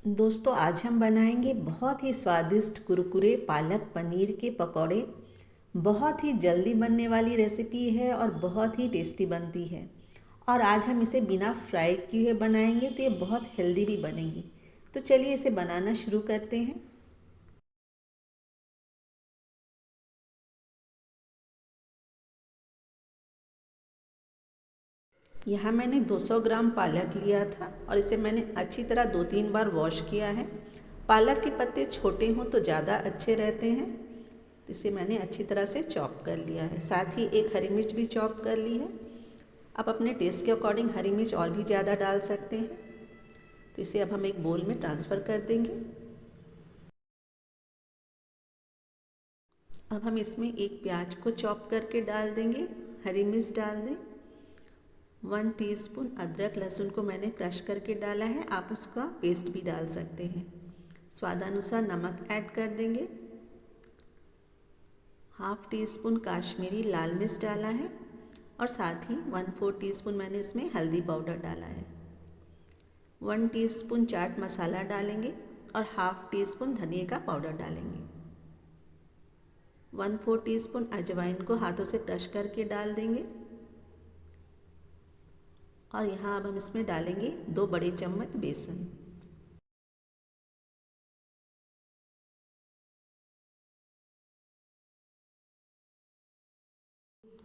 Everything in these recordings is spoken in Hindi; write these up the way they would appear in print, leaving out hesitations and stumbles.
दोस्तों, आज हम बनाएंगे बहुत ही स्वादिष्ट कुरकुरे पालक पनीर के पकौड़े। बहुत ही जल्दी बनने वाली रेसिपी है और बहुत ही टेस्टी बनती है। और आज हम इसे बिना फ्राई किए बनाएंगे तो ये बहुत हेल्दी भी बनेगी। तो चलिए इसे बनाना शुरू करते हैं। यहाँ मैंने 200 ग्राम पालक लिया था और इसे मैंने अच्छी तरह 2-3 बार वॉश किया है। पालक के पत्ते छोटे हों तो ज़्यादा अच्छे रहते हैं। तो इसे मैंने अच्छी तरह से चॉप कर लिया है। साथ ही एक हरी मिर्च भी चॉप कर ली है। आप अपने टेस्ट के अकॉर्डिंग हरी मिर्च और भी ज़्यादा डाल सकते हैं। तो इसे अब हम एक बोल में ट्रांसफ़र कर देंगे। अब हम इसमें एक प्याज को चॉप करके डाल देंगे। हरी मिर्च डाल दें। 1 टीस्पून अदरक लहसुन को मैंने क्रश करके डाला है। आप उसका पेस्ट भी डाल सकते हैं। स्वादानुसार नमक ऐड कर देंगे। 1/2 टीस्पून काश्मीरी लाल मिर्च डाला है और साथ ही 1/4 टीस्पून मैंने इसमें हल्दी पाउडर डाला है। 1 टीस्पून चाट मसाला डालेंगे और 1/2 टीस्पून धनिया का पाउडर डालेंगे। 1/4 टीस्पून अजवाइन को हाथों से क्रश करके डाल देंगे। और यहाँ अब हम इसमें डालेंगे 2 बड़े चम्मच बेसन।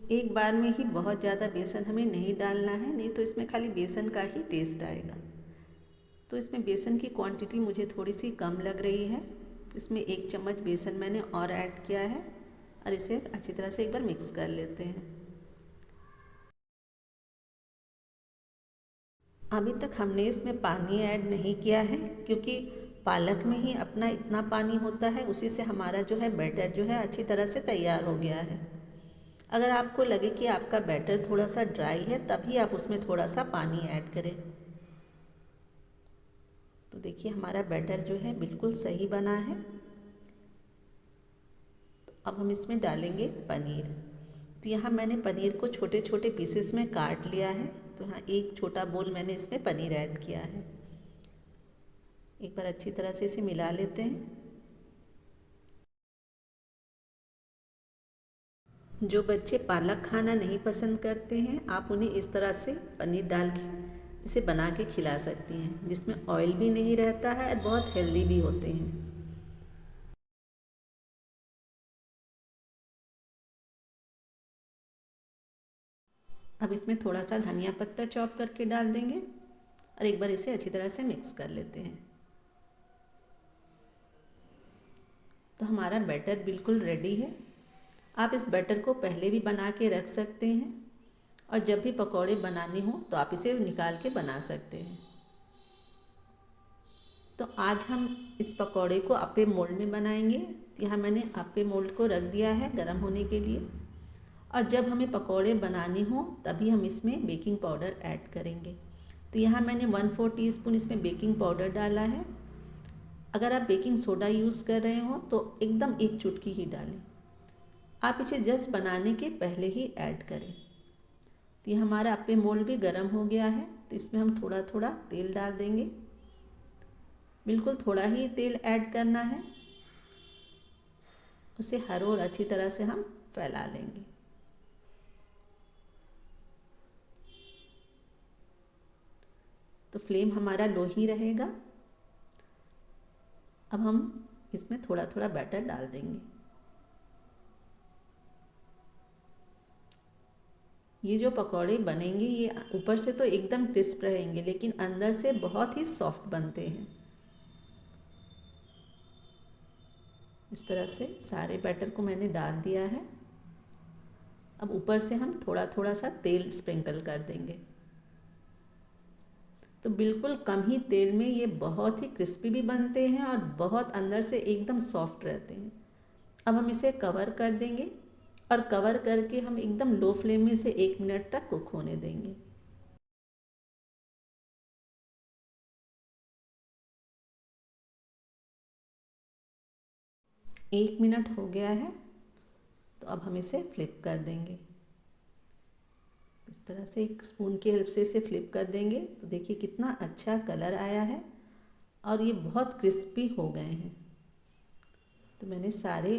एक बार में ही बहुत ज़्यादा बेसन हमें नहीं डालना है, नहीं तो इसमें खाली बेसन का ही टेस्ट आएगा। तो इसमें बेसन की क्वांटिटी मुझे थोड़ी सी कम लग रही है। इसमें 1 चम्मच बेसन मैंने और ऐड किया है और इसे अच्छी तरह से एक बार मिक्स कर लेते हैं। अभी तक हमने इसमें पानी ऐड नहीं किया है क्योंकि पालक में ही अपना इतना पानी होता है, उसी से हमारा जो है बैटर जो है अच्छी तरह से तैयार हो गया है। अगर आपको लगे कि आपका बैटर थोड़ा सा ड्राई है तभी आप उसमें थोड़ा सा पानी ऐड करें। तो देखिए हमारा बैटर जो है बिल्कुल सही बना है। तो अब हम इसमें डालेंगे पनीर। तो यहाँ मैंने पनीर को छोटे छोटे पीसेस में काट लिया है। तो यहाँ एक छोटा बोल मैंने इसमें पनीर ऐड किया है। एक बार अच्छी तरह से इसे मिला लेते हैं। जो बच्चे पालक खाना नहीं पसंद करते हैं, आप उन्हें इस तरह से पनीर डाल के इसे बना के खिला सकती हैं, जिसमें ऑयल भी नहीं रहता है और बहुत हेल्दी भी होते हैं। अब इसमें थोड़ा सा धनिया पत्ता चॉप करके डाल देंगे और एक बार इसे अच्छी तरह से मिक्स कर लेते हैं। तो हमारा बैटर बिल्कुल रेडी है। आप इस बैटर को पहले भी बना के रख सकते हैं और जब भी पकौड़े बनाने हो तो आप इसे निकाल के बना सकते हैं। तो आज हम इस पकौड़े को अप्पे मोल्ड में बनाएंगे। यहाँ मैंने अप्पे मोल्ड को रख दिया है गर्म होने के लिए। और जब हमें पकौड़े बनाने हो तभी हम इसमें बेकिंग पाउडर ऐड करेंगे। तो यहाँ मैंने 1/4 टीस्पून इसमें बेकिंग पाउडर डाला है। अगर आप बेकिंग सोडा यूज़ कर रहे हो तो एकदम एक चुटकी ही डालें। आप इसे जस्ट बनाने के पहले ही ऐड करें। तो ये हमारा अप्पे मोल्ड भी गर्म हो गया है। तो इसमें हम थोड़ा थोड़ा तेल डाल देंगे। बिल्कुल थोड़ा ही तेल ऐड करना है। उसे हर ओर अच्छी तरह से हम फैला लेंगे। तो फ्लेम हमारा लो ही रहेगा। अब हम इसमें थोड़ा थोड़ा बैटर डाल देंगे। ये जो पकौड़े बनेंगे ये ऊपर से तो एकदम क्रिस्प रहेंगे लेकिन अंदर से बहुत ही सॉफ्ट बनते हैं। इस तरह से सारे बैटर को मैंने डाल दिया है। अब ऊपर से हम थोड़ा थोड़ा सा तेल स्प्रिंकल कर देंगे। तो बिल्कुल कम ही तेल में ये बहुत ही क्रिस्पी भी बनते हैं और बहुत अंदर से एकदम सॉफ्ट रहते हैं। अब हम इसे कवर कर देंगे और कवर करके हम एकदम लो फ्लेम में इसे 1 मिनट तक कुक होने देंगे। 1 मिनट हो गया है। तो अब हम इसे फ्लिप कर देंगे। इस तरह से एक स्पून की हेल्प से इसे फ्लिप कर देंगे। तो देखिए कितना अच्छा कलर आया है और ये बहुत क्रिस्पी हो गए हैं। तो मैंने सारे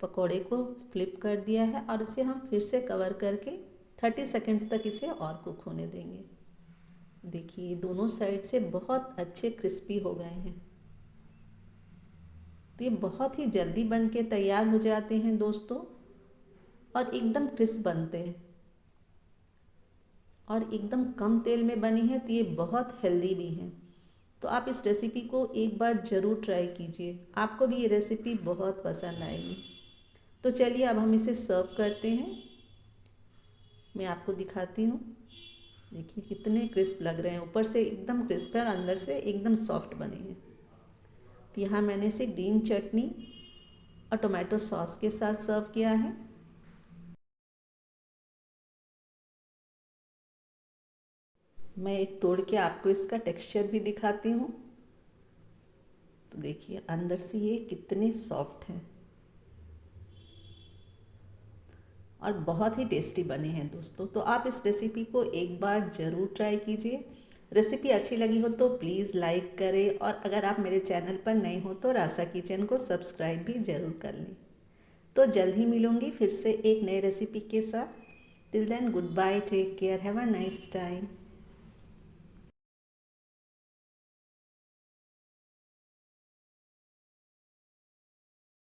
पकोड़े को फ्लिप कर दिया है और इसे हम फिर से कवर करके 30 सेकेंड्स तक इसे और कुक होने देंगे। देखिए दोनों साइड से बहुत अच्छे क्रिस्पी हो गए हैं। तो ये बहुत ही जल्दी बन के तैयार हो जाते हैं दोस्तों, और एकदम क्रिस्प बनते हैं और एकदम कम तेल में बनी है। तो ये बहुत हेल्दी भी हैं। तो आप इस रेसिपी को एक बार ज़रूर ट्राई कीजिए, आपको भी ये रेसिपी बहुत पसंद आएगी। तो चलिए अब हम इसे सर्व करते हैं। मैं आपको दिखाती हूँ। देखिए कितने क्रिस्प लग रहे हैं, ऊपर से एकदम क्रिस्प है और अंदर से एकदम सॉफ्ट बने हैं। तो यहाँ मैंने इसे ग्रीन चटनी और टोमेटो सॉस के साथ सर्व किया है। मैं एक तोड़ के आपको इसका टेक्सचर भी दिखाती हूँ। तो देखिए अंदर से ये कितने सॉफ्ट हैं और बहुत ही टेस्टी बने हैं दोस्तों। तो आप इस रेसिपी को एक बार ज़रूर ट्राई कीजिए। रेसिपी अच्छी लगी हो तो प्लीज़ लाइक करें, और अगर आप मेरे चैनल पर नए हो तो रासा किचन को सब्सक्राइब भी ज़रूर कर लें। तो जल्द ही मिलूँगी फिर से एक नए रेसिपी के साथ। Till then good bye, take care, have a nice time.